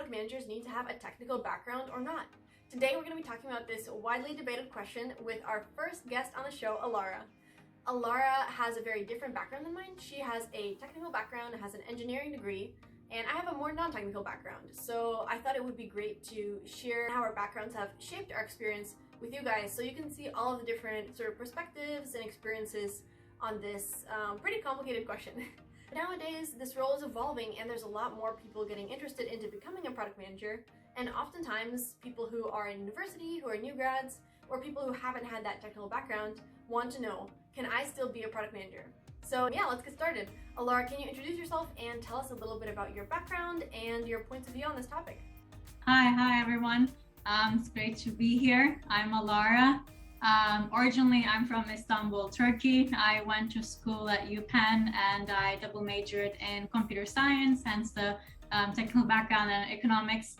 product managers need to have a technical background or not? Today we're going to be talking about this widely debated question with our first guest on the show, Alara. Alara has a very different background than mine. She has a technical background, has an engineering degree, and I have a more non-technical background. So I thought it would be great to share how our backgrounds have shaped our experience with you guys, so you can see all of the different sort of perspectives and experiences on this pretty complicated question. Nowadays, this role is evolving and there's a lot more people getting interested into becoming a product manager, and oftentimes people who are in university, who are new grads, or people who haven't had that technical background want to know, can I still be a product manager? So yeah, let's get started. Alara, can you introduce yourself and tell us a little bit about your background and your points of view on this topic? Hi everyone. It's great to be here. I'm Alara. Originally, I'm from Istanbul, Turkey. I went to school at UPenn and I double majored in computer science, hence the technical background and economics.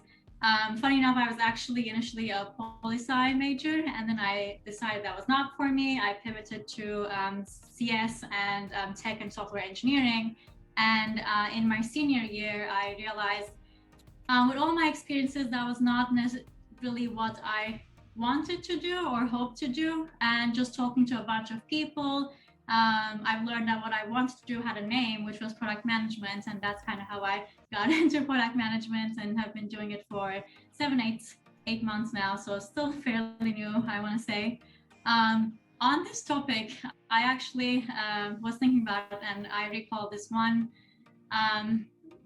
Funny enough, I was actually initially a poli-sci major, and then I decided that was not for me. I pivoted to CS and tech and software engineering. And in my senior year, I realized with all my experiences, that was not really what I wanted to do or hoped to do. And just talking to a bunch of people, I've learned that what I wanted to do had a name, which was product management, and that's kind of how I got into product management and have been doing it for 8 months now, so still fairly new, I want to say. On this topic, I actually was thinking about it, and I recall this one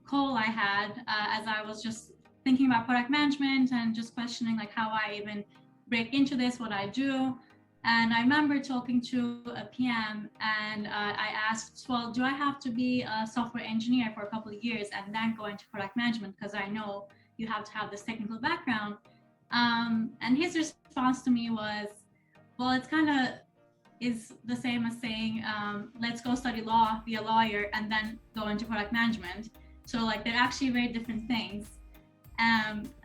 call I had as I was just thinking about product management and just questioning like how I even break into this, what I do. And I remember talking to a PM and I asked, well, do I have to be a software engineer for a couple of years and then go into product management? Because I know you have to have this technical background. And his response to me was, well, it's kind of is the same as saying, let's go study law, be a lawyer, and then go into product management. So like they're actually very different things.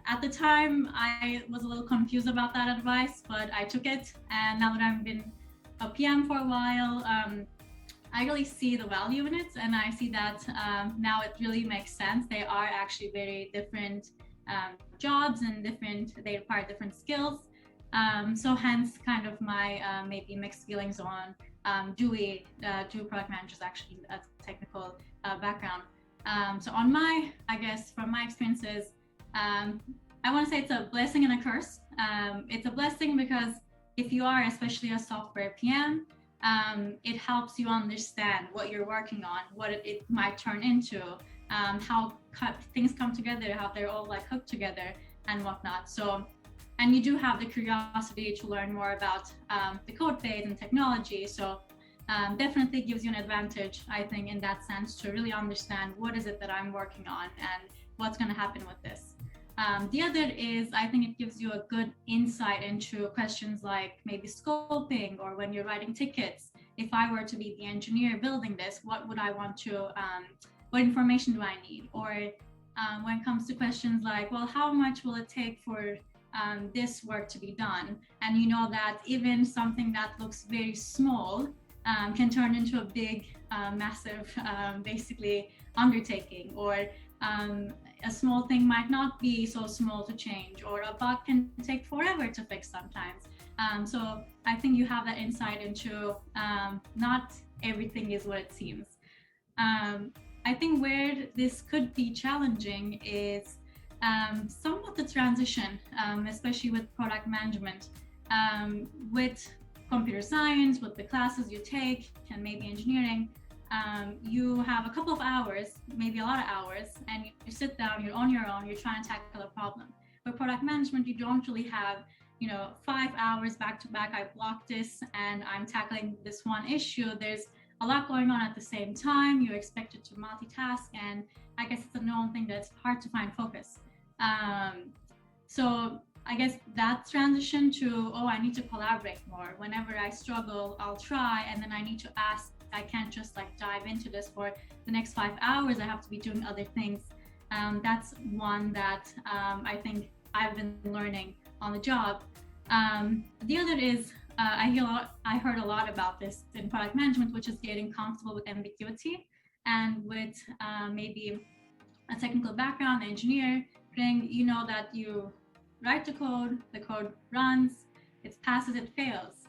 At the time, I was a little confused about that advice, but I took it. And now that I've been a PM for a while, I really see the value in it. And I see that now it really makes sense. They are actually very different jobs and they require different skills. So hence kind of my maybe mixed feelings on do product managers actually a technical background. So on from my experiences, I want to say it's a blessing and a curse. It's a blessing because if you are especially a software PM, it helps you understand what you're working on, what it might turn into, how things come together, how they're all like hooked together and whatnot. So, and you do have the curiosity to learn more about the code base and technology. So definitely gives you an advantage, I think, in that sense, to really understand what is it that I'm working on and what's going to happen with this. The other is, I think it gives you a good insight into questions like maybe scoping, or when you're writing tickets, if I were to be the engineer building this, what would I want to, what information do I need? Or when it comes to questions like, well, how much will it take for this work to be done? And you know that even something that looks very small can turn into a big, massive, basically undertaking, or a small thing might not be so small to change, or a bug can take forever to fix sometimes. So I think you have that insight into not everything is what it seems. I think where this could be challenging is somewhat the transition, especially with product management, with computer science, with the classes you take, and maybe engineering. You have a couple of hours, maybe a lot of hours, and you sit down, you're on your own, you're trying to tackle a problem. For product management, you don't really have, 5 hours back to back, I blocked this and I'm tackling this one issue. There's a lot going on at the same time. You're expected to multitask, and I guess it's a known thing that it's hard to find focus. So I guess that transition to, I need to collaborate more. Whenever I struggle, I'll try, and then I need to ask. I can't just like dive into this for the next 5 hours. I have to be doing other things. That's one that I think I've been learning on the job. The other is I heard a lot about this in product management, which is getting comfortable with ambiguity, and with maybe a technical background engineer, you know that you write the code runs, it passes, it fails.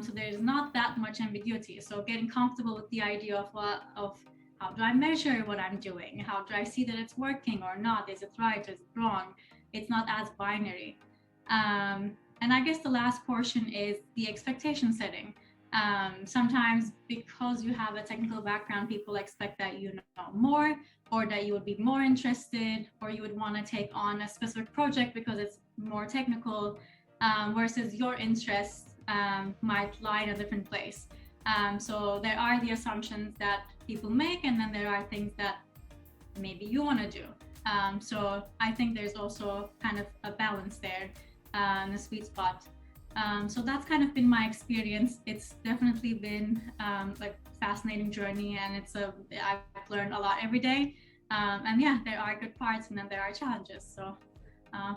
So there's not that much ambiguity. So getting comfortable with the idea of how do I measure what I'm doing? How do I see that it's working or not? Is it right? Is it wrong? It's not as binary. And I guess the last portion is the expectation setting. Sometimes because you have a technical background, people expect that you know more, or that you would be more interested, or you would want to take on a specific project because it's more technical, versus your interests might lie in a different place. So there are the assumptions that people make, and then there are things that maybe you want to do. So I think there's also kind of a balance there, a sweet spot. So that's kind of been my experience. It's definitely been like fascinating journey, and I've learned a lot every day. And yeah, there are good parts and then there are challenges. So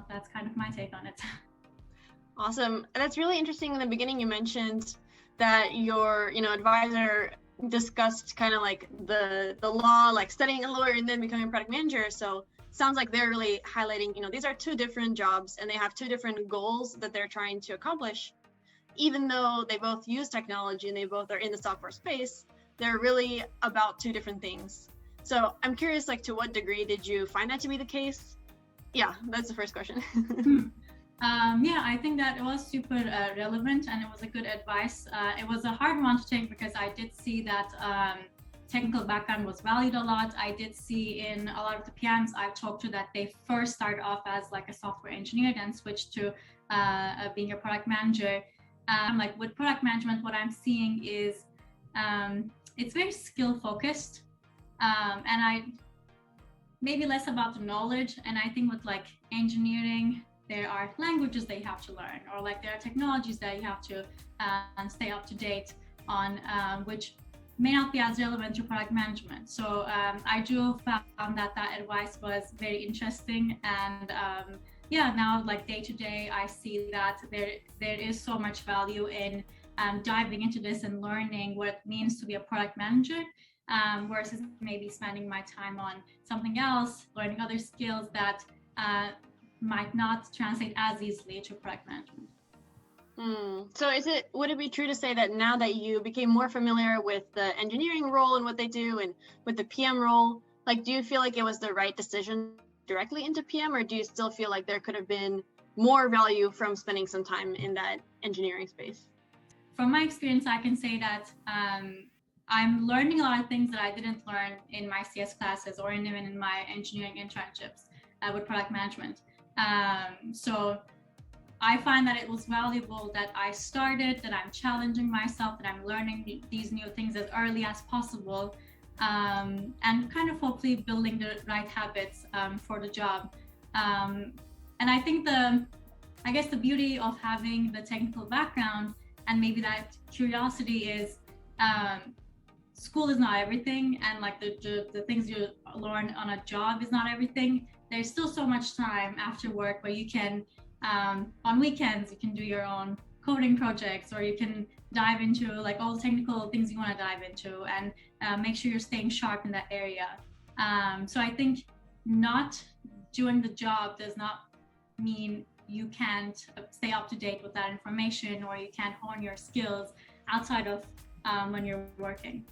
that's kind of my take on it. Awesome. And that's really interesting. In the beginning, you mentioned that your, advisor discussed kind of like the law, like studying a lawyer and then becoming a product manager. So sounds like they're really highlighting, these are two different jobs and they have two different goals that they're trying to accomplish. Even though they both use technology and they both are in the software space, they're really about two different things. So I'm curious, like, to what degree did you find that to be the case? Yeah, that's the first question. Yeah, I think that it was super relevant and it was a good advice. It was a hard one to take because I did see that technical background was valued a lot. I did see in a lot of the PMs I've talked to that they first start off as like a software engineer, then switch to being a product manager. Like with product management, what I'm seeing is it's very skill focused, and I maybe less about the knowledge. And I think with like engineering, there are languages that you have to learn, or like there are technologies that you have to stay up to date on, which may not be as relevant to product management. So I do found that advice was very interesting, and yeah, now like day to day, I see that there is so much value in diving into this and learning what it means to be a product manager, versus maybe spending my time on something else, learning other skills that might not translate as easily to product management. So would it be true to say that now that you became more familiar with the engineering role and what they do, and with the PM role, like, do you feel like it was the right decision directly into PM, or do you still feel like there could have been more value from spending some time in that engineering space? From my experience, I can say that I'm learning a lot of things that I didn't learn in my CS classes or even in my engineering internships with product management. So I find that it was valuable that I started, that I'm challenging myself, that I'm learning these new things as early as possible, and kind of hopefully building the right habits for the job. And I think the beauty of having the technical background and maybe that curiosity is school is not everything, and like the things you learn on a job is not everything. There's still so much time after work where you can on weekends you can do your own coding projects, or you can dive into like all the technical things you want to dive into, and make sure you're staying sharp in that area. So I think not doing the job does not mean you can't stay up to date with that information, or you can't hone your skills outside of when you're working.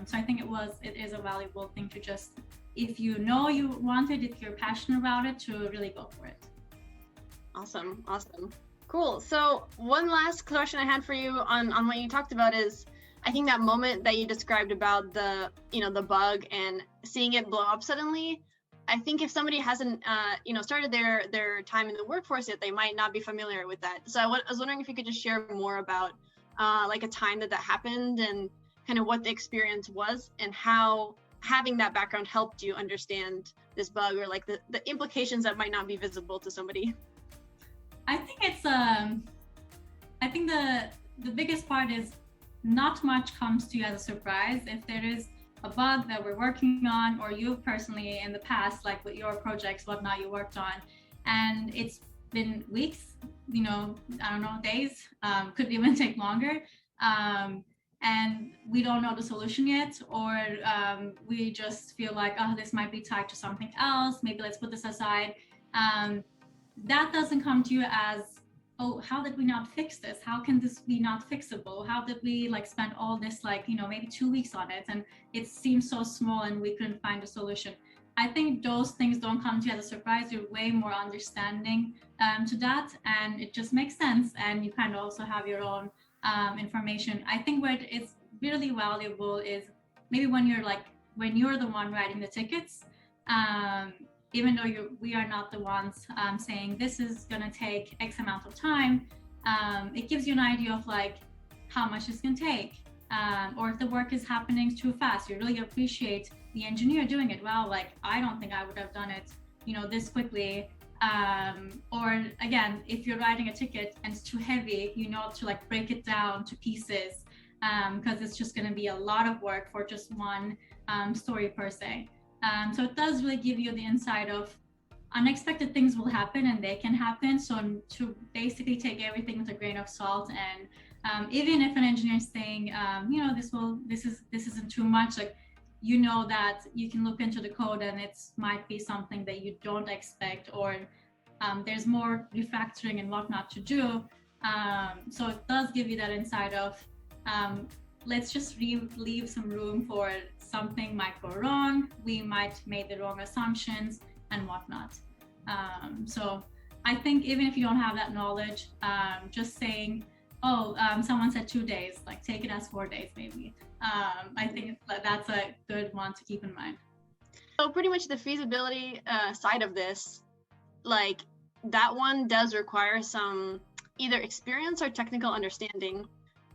So I think it is a valuable thing to just, if you know you want it, if you're passionate about it, to really go for it. Awesome. Cool. So one last question I had for you on what you talked about is, I think that moment that you described about the bug and seeing it blow up suddenly, I think if somebody hasn't started their time in the workforce yet, they might not be familiar with that. So I was wondering if you could just share more about like a time that happened, and kind of what the experience was, and how having that background helped you understand this bug, or like the implications that might not be visible to somebody. I think the biggest part is not much comes to you as a surprise. If there is a bug that we're working on, or you personally in the past, like with your projects, whatnot you worked on, and it's been weeks, I don't know, days, could even take longer, and we don't know the solution yet, or we just feel like, oh, this might be tied to something else, maybe let's put this aside. that doesn't come to you as, oh, how did we not fix this? How can this be not fixable? How did we like spend all this, like, maybe 2 weeks on it and it seems so small and we couldn't find a solution? I think those things don't come to you as a surprise. You're way more understanding to that, and it just makes sense. And you kind of also have your own information. I think what is really valuable is maybe when you're the one writing the tickets, even though we are not the ones saying this is going to take X amount of time, it gives you an idea of like how much it's going to take, or if the work is happening too fast. You really appreciate the engineer doing it well. Like, I don't think I would have done it, this quickly. Or again, if you're writing a ticket and it's too heavy, to like break it down to pieces, because it's just going to be a lot of work for just one story per se. So it does really give you the insight of unexpected things will happen and they can happen. So to basically take everything with a grain of salt, and even if an engineer is saying, this isn't too much, like, that you can look into the code and it might be something that you don't expect, or there's more refactoring and whatnot to do. So it does give you that insight of, let's just leave some room for something might go wrong. We might make the wrong assumptions and whatnot. So I think even if you don't have that knowledge, just saying, someone said 2 days, like take it as 4 days maybe. I think that's a good one to keep in mind. So pretty much the feasibility side of this, like that one does require some either experience or technical understanding.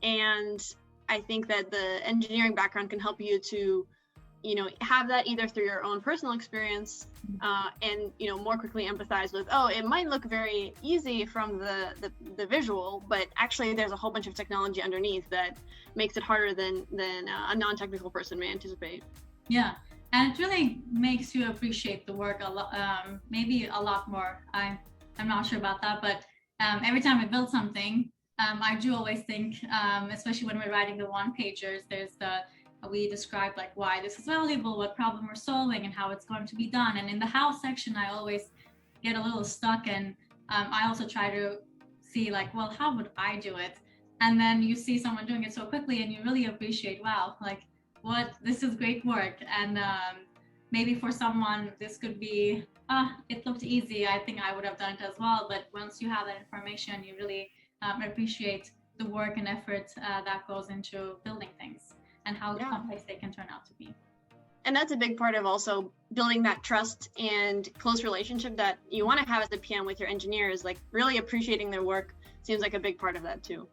And I think that the engineering background can help you to, have that either through your own personal experience and, more quickly empathize with, it might look very easy from the visual, but actually there's a whole bunch of technology underneath that makes it harder than a non-technical person may anticipate. Yeah, and it really makes you appreciate the work a lot, maybe a lot more. I'm not sure about that, but every time I build something, I do always think, especially when we're writing the one-pagers, we describe like why this is valuable, what problem we're solving, and how it's going to be done. And in the how section, I always get a little stuck, and I also try to see like, well, how would I do it? And then you see someone doing it so quickly, and you really appreciate, wow, like this is great work. And maybe for someone this could be, it looked easy, I think I would have done it as well. But once you have that information, you really appreciate the work and effort that goes into building things and how complex they can turn out to be. And that's a big part of also building that trust and close relationship that you want to have as a PM with your engineers. Like really appreciating their work seems like a big part of that too.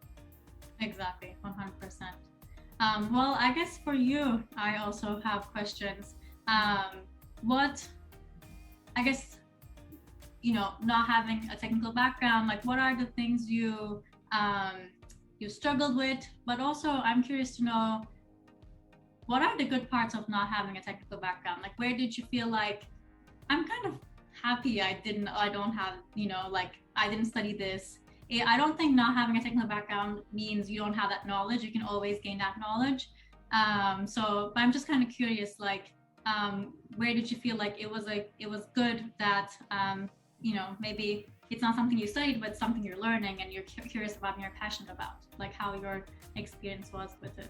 Exactly, 100%. Well, I guess for you, I also have questions. What, I guess, not having a technical background, like what are the things you struggled with? But also I'm curious to know, what are the good parts of not having a technical background? Like, where did you feel like, I'm kind of happy I don't have, like I didn't study this. I don't think not having a technical background means you don't have that knowledge. You can always gain that knowledge. But I'm just kind of curious, like, where did you feel like it was good that, maybe it's not something you studied, but something you're learning and you're curious about and you're passionate about, like how your experience was with it?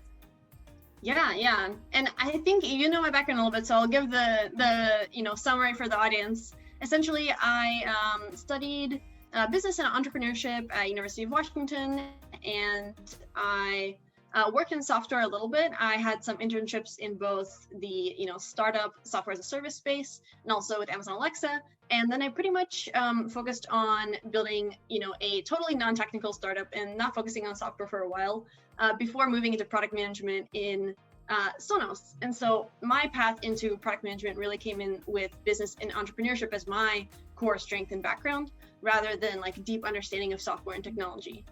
Yeah. And I think you know my background a little bit, so I'll give the summary for the audience. Essentially, I studied business and entrepreneurship at University of Washington, and I worked in software a little bit. I had some internships in both the startup software as a service space and also with Amazon Alexa. And then I pretty much focused on building a totally non-technical startup and not focusing on software for a while before moving into product management in Sonos. And so my path into product management really came in with business and entrepreneurship as my core strength and background, rather than like deep understanding of software and technology.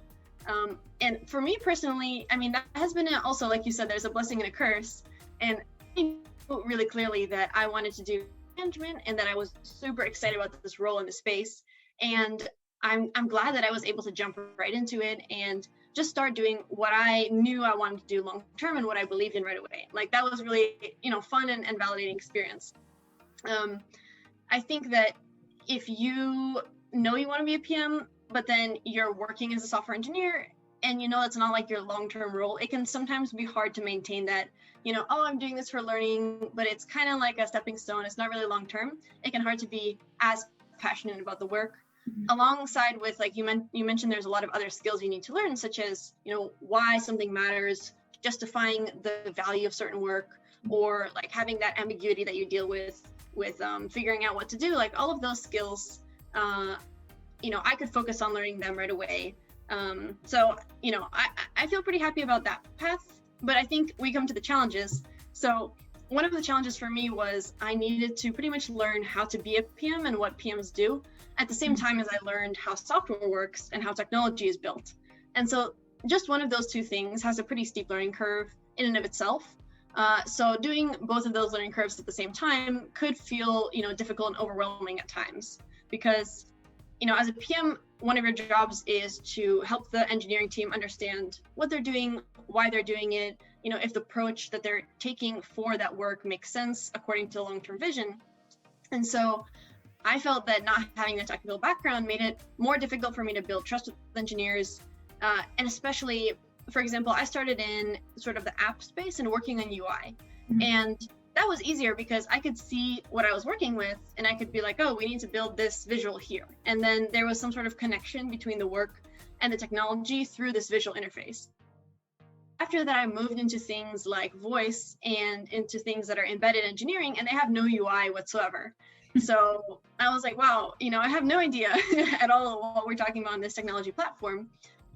And for me personally, I mean, that has been also, like you said, there's a blessing and a curse. And I knew really clearly that I wanted to do management and that I was super excited about this role in the space. And I'm glad that I was able to jump right into it and just start doing what I knew I wanted to do long term and what I believed in right away. Like that was really, fun and validating experience. I think that, if you know you want to be a PM, but then you're working as a software engineer and you know it's not like your long-term role, it can sometimes be hard to maintain that, oh, I'm doing this for learning, but it's kind of like a stepping stone. It's not really long-term. It can hard to be as passionate about the work. Alongside with, like you mentioned, there's a lot of other skills you need to learn, such as, why something matters, justifying the value of certain work, or like having that ambiguity that you deal with figuring out what to do. Like all of those skills, I could focus on learning them right away. So, I feel pretty happy about that path, but I think we come to the challenges. So one of the challenges for me was I needed to pretty much learn how to be a PM and what PMs do at the same time as I learned how software works and how technology is built. And so just one of those two things has a pretty steep learning curve in and of itself. So doing both of those learning curves at the same time could feel, difficult and overwhelming at times, because, as a PM, one of your jobs is to help the engineering team understand what they're doing, why they're doing it, if the approach that they're taking for that work makes sense according to the long-term vision. And so I felt that not having a technical background made it more difficult for me to build trust with engineers, and especially, for example, I started in sort of the app space and working on UI. And that was easier because I could see what I was working with and I could be like, oh, we need to build this visual here. And then there was some sort of connection between the work and the technology through this visual interface. After that, I moved into things like voice and into things that are embedded engineering, and they have no UI whatsoever. So I was like, wow, I have no idea at all what we're talking about on this technology platform.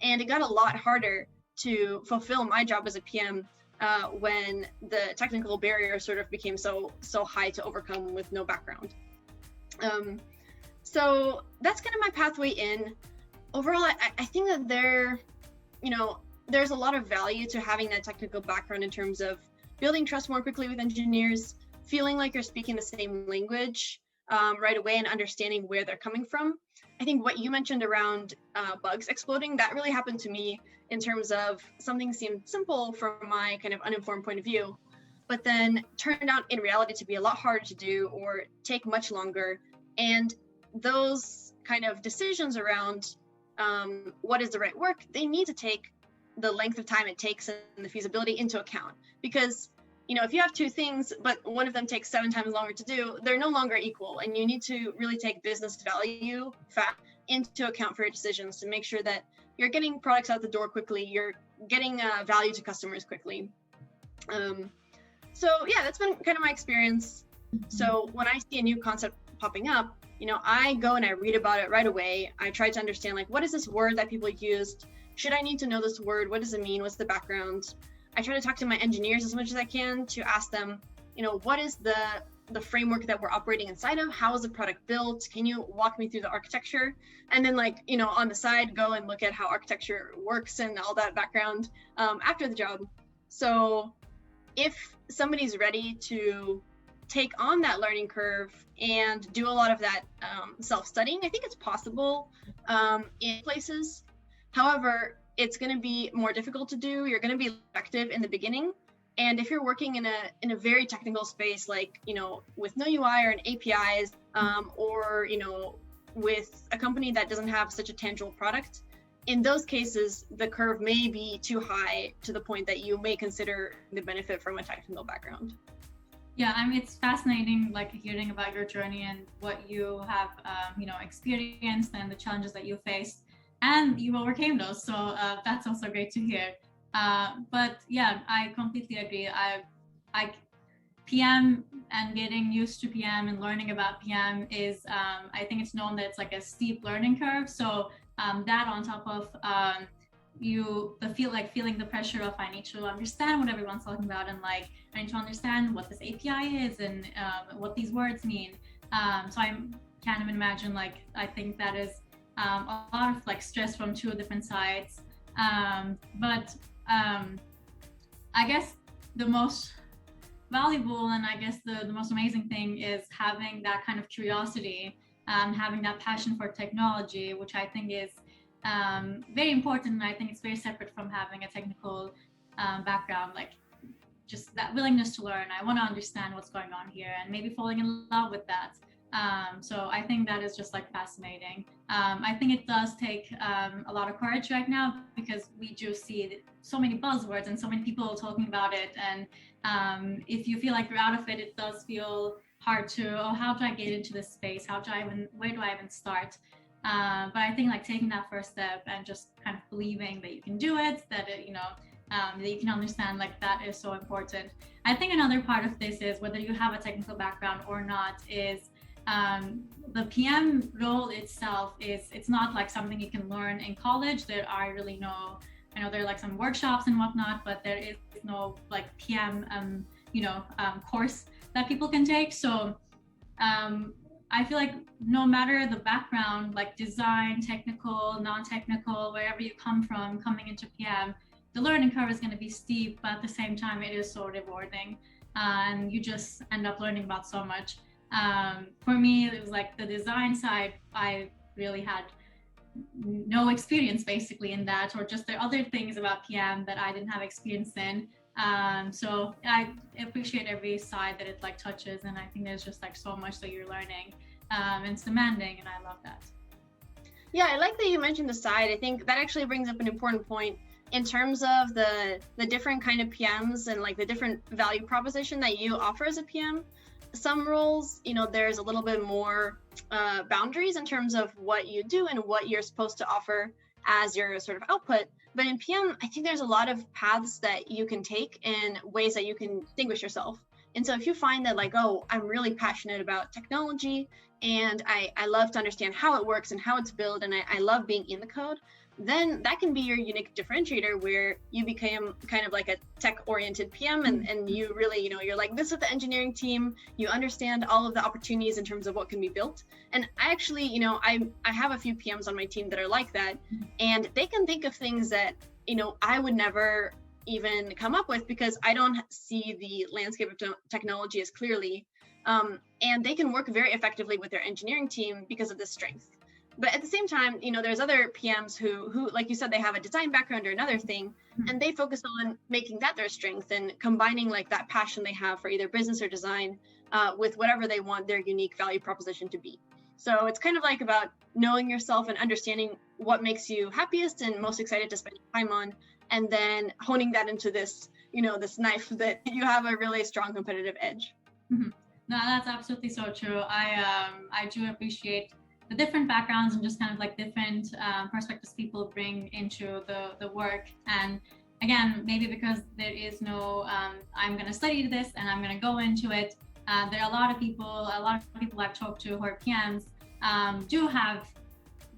And it got a lot harder to fulfill my job as a PM when the technical barrier sort of became so high to overcome with no background. So that's kind of my pathway in. Overall, I think that there's a lot of value to having that technical background in terms of building trust more quickly with engineers, feeling like you're speaking the same language right away and understanding where they're coming from. I think what you mentioned around bugs exploding, that really happened to me in terms of something seemed simple from my kind of uninformed point of view, but then turned out in reality to be a lot harder to do or take much longer. And those kind of decisions around what is the right work, they need to take the length of time it takes and the feasibility into account. Because if you have two things, but one of them takes 7 times longer to do, they're no longer equal. And you need to really take business value into account for your decisions to make sure that you're getting products out the door quickly, you're getting value to customers quickly. So yeah, that's been kind of my experience. So when I see a new concept popping up, I go and I read about it right away. I try to understand, like, what is this word that people used? Should I need to know this word? What does it mean? What's the background? I try to talk to my engineers as much as I can to ask them, what is the framework that we're operating inside of? How is the product built? Can you walk me through the architecture? And then, like, on the side, go and look at how architecture works and all that background after the job. So if somebody's ready to take on that learning curve and do a lot of that self-studying, I think it's possible in places. However, it's going to be more difficult to do. You're going to be effective in the beginning. And if you're working in a very technical space, like, with no UI or an APIs, or, with a company that doesn't have such a tangible product, in those cases, the curve may be too high to the point that you may consider the benefit from a technical background. Yeah, I mean, it's fascinating, like, hearing about your journey and what you have, experienced and the challenges that you faced, and you overcame those. So that's also great to hear. But yeah, I completely agree. I PM and getting used to PM and learning about PM is, I think it's known that it's like a steep learning curve. So that on top of feeling the pressure of, I need to understand what everyone's talking about, and like I need to understand what this API is and what these words mean. So I can't even imagine, like, I think that is a lot of like stress from two different sides. But I guess the most valuable and I guess the most amazing thing is having that kind of curiosity, having that passion for technology, which I think is very important. And I think it's very separate from having a technical background, like just that willingness to learn. I want to understand what's going on here and maybe falling in love with that. So I think that is just like fascinating. I think it does take a lot of courage right now, because we do see so many buzzwords and so many people talking about it. And if you feel like you're out of it, it does feel hard to, oh, how do I get into this space? Where do I even start? But I think like taking that first step and just kind of believing that you can do it, that that you can understand, like that is so important. I think another part of this is, whether you have a technical background or not, is the PM role itself it's not like something you can learn in college. I know there are like some workshops and whatnot, but there is no like PM course that people can take. So I feel like no matter the background, like design, technical, non-technical, wherever you come from, coming into PM, the learning curve is going to be steep, but at the same time it is so rewarding, and you just end up learning about so much. For me, it was like the design side, I really had no experience basically in that, or just there are other things about PM that I didn't have experience in. So I appreciate every side that it like touches, and I think there's just like so much that you're learning, and it's demanding, and I love that. Yeah, I like that you mentioned the side. I think that actually brings up an important point in terms of the different kind of PMs and like the different value proposition that you offer as a PM. Some roles, there's a little bit more boundaries in terms of what you do and what you're supposed to offer as your sort of output. But in PM, I think there's a lot of paths that you can take and ways that you can distinguish yourself. And so if you find that like, oh, I'm really passionate about technology and I love to understand how it works and how it's built, and I love being in the code, then that can be your unique differentiator, where you become kind of like a tech-oriented PM, and you really, you're like this with the engineering team, you understand all of the opportunities in terms of what can be built. And I actually, I have a few PMs on my team that are like that, and they can think of things that, I would never even come up with, because I don't see the landscape of technology as clearly. And they can work very effectively with their engineering team because of this strength. But at the same time, there's other PMs who, like you said, they have a design background or another thing, and they focus on making that their strength and combining like that passion they have for either business or design with whatever they want their unique value proposition to be. So it's kind of like about knowing yourself and understanding what makes you happiest and most excited to spend time on, and then honing that into this, this knife that you have a really strong competitive edge. Mm-hmm. No, that's absolutely so true. I do appreciate the different backgrounds and just kind of like different perspectives people bring into the work. And again, maybe because there is no I'm going to study this and I'm going to go into it. There are a lot of people I've talked to who are PMs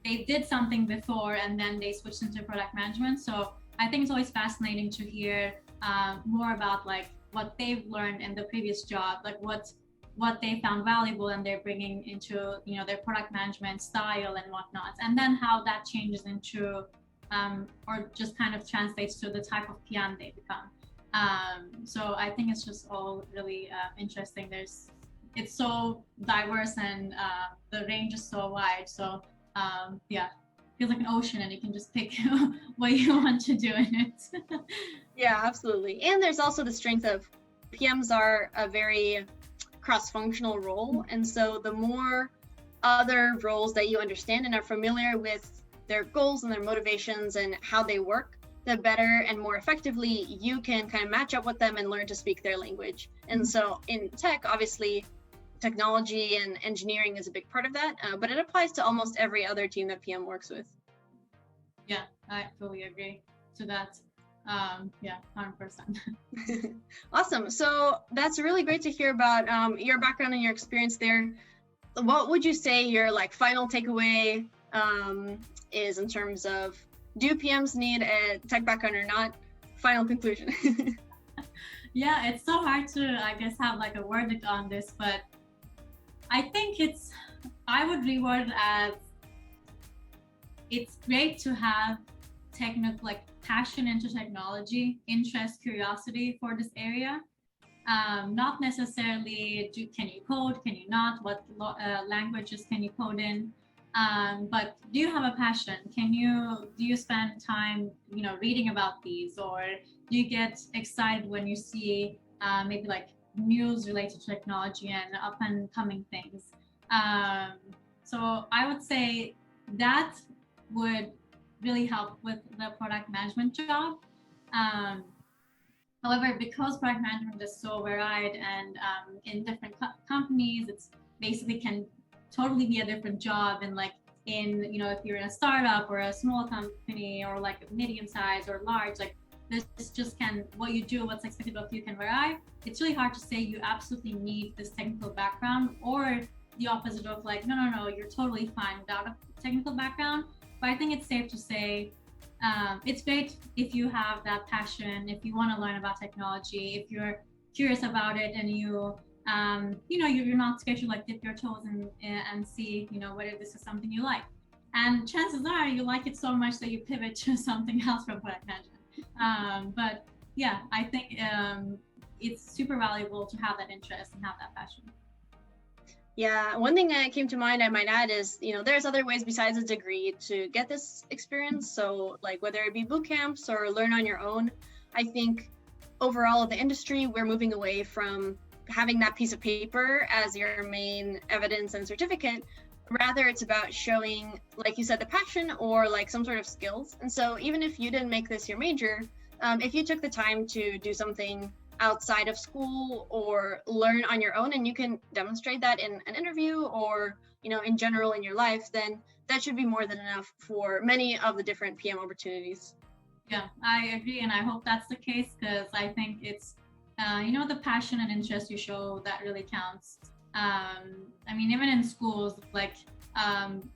they did something before and then they switched into product management. So I think it's always fascinating to hear more about like what they've learned in the previous job, like what they found valuable and they're bringing into their product management style and whatnot, and then how that changes into or just kind of translates to the type of PM they become. So I think it's just all really interesting. It's so diverse, and the range is so wide. So yeah, feels like an ocean, and you can just pick what you want to do in it. Yeah, absolutely. And there's also the strength of PMs are a very cross-functional role, and so the more other roles that you understand and are familiar with their goals and their motivations and how they work, the better and more effectively you can kind of match up with them and learn to speak their language. And so in tech, obviously technology and engineering is a big part of that, but it applies to almost every other team that PM works with. Yeah, I fully agree to that. Yeah, 100%. Awesome. So that's really great to hear about your background and your experience there. What would you say your like final takeaway is in terms of, do PMs need a tech background or not? Final conclusion. Yeah, it's so hard to, I guess, have like a verdict on this, but I think I would reword it as, it's great to have technical, like passion into technology, interest, curiosity for this area. Not necessarily can you code, can you not, what languages can you code in, but do you have a passion? Do you spend time reading about these, or do you get excited when you see maybe like news related to technology and up and coming things? So I would say that would really help with the product management job. Um, However, because product management is so varied and in different companies, it's basically can totally be a different job. And like in, you know, if you're in a startup or a small company or like medium size or large, like this just can, what you do, what's expected of you can vary. It's really hard to say you absolutely need this technical background or the opposite of like, no, you're totally fine without a technical background. But I think it's safe to say it's great if you have that passion, if you want to learn about technology, if you're curious about it and you know, you're not scared to like dip your toes in and see, you know, whether this is something you like. And chances are you like it so much that you pivot to something else from product management. But yeah, I think it's super valuable to have that interest and have that passion. Yeah, one thing that came to mind I might add is, you know, there's other ways besides a degree to get this experience. So like whether it be boot camps or learn on your own, I think overall the industry, we're moving away from having that piece of paper as your main evidence and certificate. Rather, it's about showing, like you said, the passion or like some sort of skills. And so even if you didn't make this your major, if you took the time to do something outside of school or learn on your own and you can demonstrate that in an interview or, you know, in general in your life, then that should be more than enough for many of the different PM opportunities. Yeah, I agree, and I hope that's the case because I think it's you know, the passion and interest you show that really counts. I mean, even in schools, like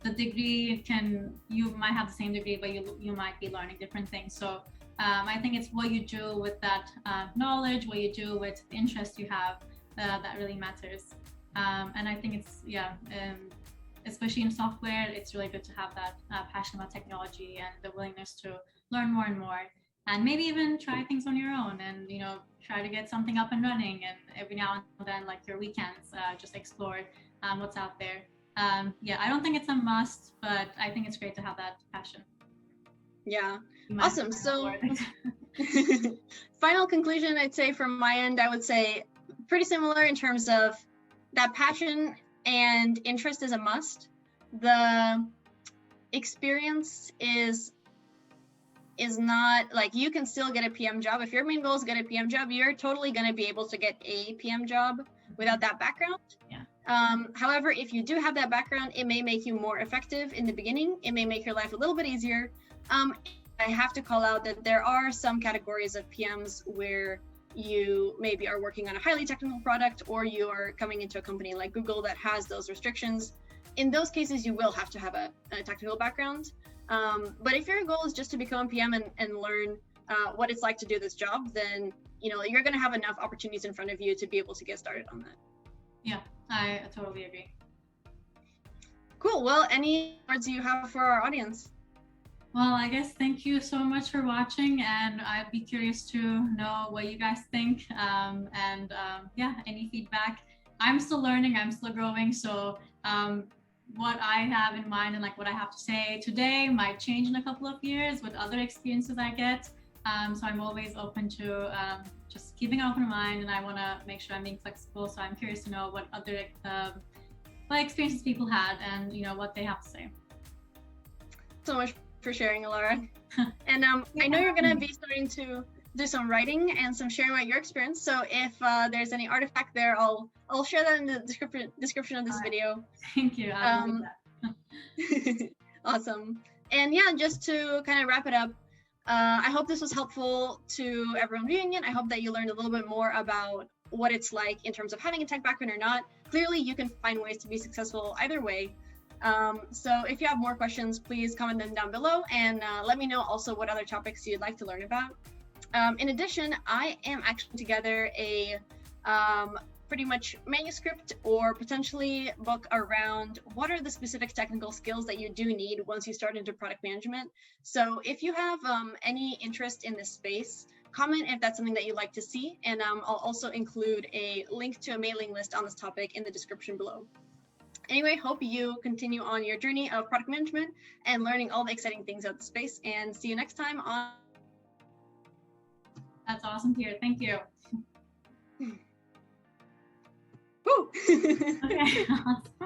the degree can, you might have the same degree, but you might be learning different things. So I think it's what you do with that knowledge, what you do with the interest you have that really matters. And I think it's, yeah, especially in software, it's really good to have that passion about technology and the willingness to learn more and more. And maybe even try things on your own and, you know, try to get something up and running. And every now and then, like your weekends, just explore what's out there. Yeah, I don't think it's a must, but I think it's great to have that passion. Yeah, awesome. So final conclusion, I'd say from my end, I would say pretty similar in terms of that passion and interest is a must. The experience is not like, you can still get a PM job. If your main goal is get a PM job, you're totally going to be able to get a PM job without that background. Yeah. However, if you do have that background, it may make you more effective in the beginning. It may make your life a little bit easier. I have to call out that there are some categories of PMs where you maybe are working on a highly technical product, or you are coming into a company like Google that has those restrictions. In those cases, you will have to have a technical background. But if your goal is just to become a PM and learn what it's like to do this job, then, you know, you're going to have enough opportunities in front of you to be able to get started on that. Yeah, I totally agree. Cool. Well, any words you have for our audience? Well, I guess thank you so much for watching, and I'd be curious to know what you guys think, yeah, any feedback. I'm still learning, I'm still growing, so what I have in mind and like what I have to say today might change in a couple of years with other experiences I get. So I'm always open to just keeping an open mind, and I want to make sure I'm being flexible. So I'm curious to know what other what experiences people had and, you know, what they have to say. So much for sharing, Alara. And I know you're going to be starting to do some writing and some sharing about your experience. So if there's any artifact there, I'll share that in the description of this video. Thank you. I'll do that. Awesome. And yeah, just to kind of wrap it up, I hope this was helpful to everyone viewing it. I hope that you learned a little bit more about what it's like in terms of having a tech background or not. Clearly, you can find ways to be successful either way. So if you have more questions, please comment them down below, and let me know also what other topics you'd like to learn about. In addition, I am actually together a pretty much manuscript or potentially book around what are the specific technical skills that you do need once you start into product management. So if you have any interest in this space, comment if that's something that you'd like to see, and I'll also include a link to a mailing list on this topic in the description below. Anyway, hope you continue on your journey of product management and learning all the exciting things about the space, and see you next time on. That's awesome to hear. Thank you. Woo! Okay.